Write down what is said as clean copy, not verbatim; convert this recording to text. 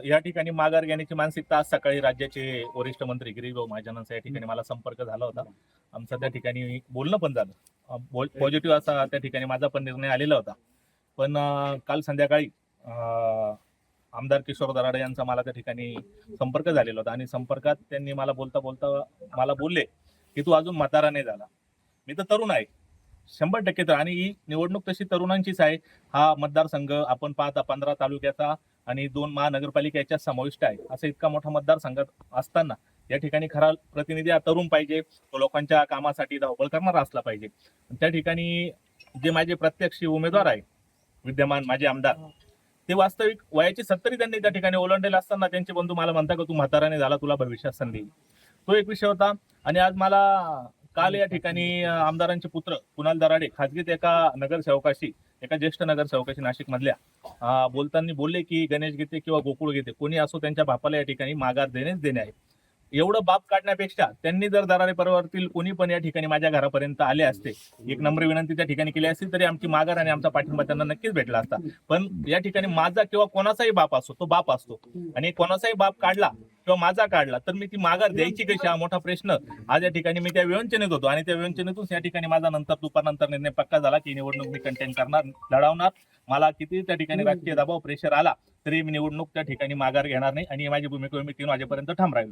या ठिकाणी माघार घेण्याची मानसिकता आज सकाळी राज्याचे वरिष्ठ मंत्री गिरीशभाऊ महाजनांचा या ठिकाणी मला संपर्क झाला होता. आमचं त्या ठिकाणी बोलणं पण झालं. पॉझिटिव्ह असा त्या ठिकाणी माझा पण निर्णय आलेला होता. पण काल संध्याकाळी आमदार किशोर दराडे यांचा मला त्या ठिकाणी संपर्क झालेला होता आणि संपर्कात त्यांनी मला बोलता मला बोलले की तू अजून म्हातारा नाही झाला. मी तर तरुण आहे 100% तर, आणि ही निवडणूक तशी तरुणांचीच आहे. हा मतदारसंघ आपण पाहता 15 तालुक्याचा आणि 2 महानगरपालिकेच्या समाविष्ट आहे. असं इतका मोठा मतदारसंघ असताना या ठिकाणी खरा प्रतिनिधी हा तरुण पाहिजे, तो लोकांच्या कामासाठी धावपळ करणारा असला पाहिजे. त्या ठिकाणी जे माझे प्रत्यक्ष उमेदवार आहे विद्यमान माझे आमदार, ते वास्तविक वयाची 70 त्यांनी त्या ठिकाणी ओलांडलेला असताना त्यांचे बंधू मला म्हणता की तू म्हाताराने झाला, तुला भविष्यात संधी. तो एक विषय होता. आणि आज मला काल या ठिकाणी आमदारांचे पुत्र कुणाल दराडे खाजगीत एका ज्येष्ठ नगरसेवकाशी नाशिक मधल्या बोलताना बोलले की गणेश गीते किंवा गोकुळ गीते कोणी असो त्यांच्या बापाला या ठिकाणी माघार देणे आहे. एवढं बाप काढण्यापेक्षा त्यांनी जर दराडे परिवारातील कोणी पण या ठिकाणी माझ्या घरापर्यंत आले असते, एक नम्र विनंती त्या ठिकाणी केली असती, तरी आमची माघार आणि आमचा पाठिंबा त्यांना नक्कीच भेटला असता. पण या ठिकाणी माझा किंवा कोणाचाही बाप असतो, तो बाप असतो, आणि कोणाचाही बाप काढला किंवा माझा काढला तर मी ती माघार द्यायची कशी, हा मोठा प्रश्न आज या ठिकाणी मी त्या विवंचनेत होतो. आणि त्या विवंचनेतून या ठिकाणी माझा दुपारनंतर निर्णय पक्का झाला की निवडणूक मी कंटेन करणार, लढवणार. मला किती त्या ठिकाणी राजकीय दबाव प्रेशर आला तरी मी निवडणूक त्या ठिकाणी माघार घेणार नाही आणि माझी भूमिका मी 3 वाजेपर्यंत ठाम राहिलो.